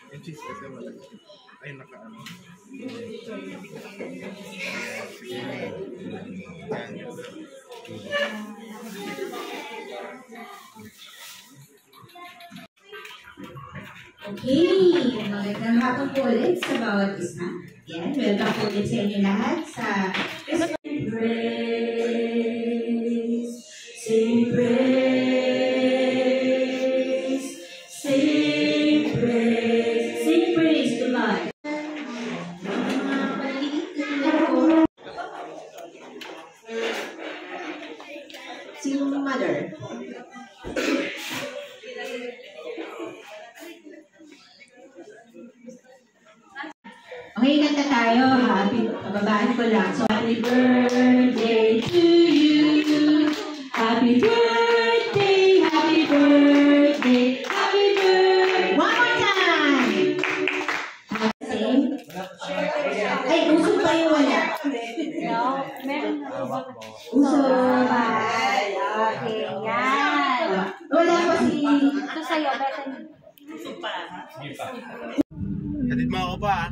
Yung cheese kasi wala. Ay, naka-ano. Okay, magandang hapon po ulit sa bawat isa. Yan, welcome po ulit sa inyo lahat sa praise, sing praise, sing praise, sing praise to God. Sing mother. Okay, kanta tayo. Happy, babaan ko lang. So, happy birthday to you. Happy birthday, happy birthday, happy birthday. One more time. Same. Ay, uso pa yung wala. No, meron na uso. Uso pa. Okay, yan. Wala pa si... Ito sa'yo, better. Hatid mo ako pa, ah.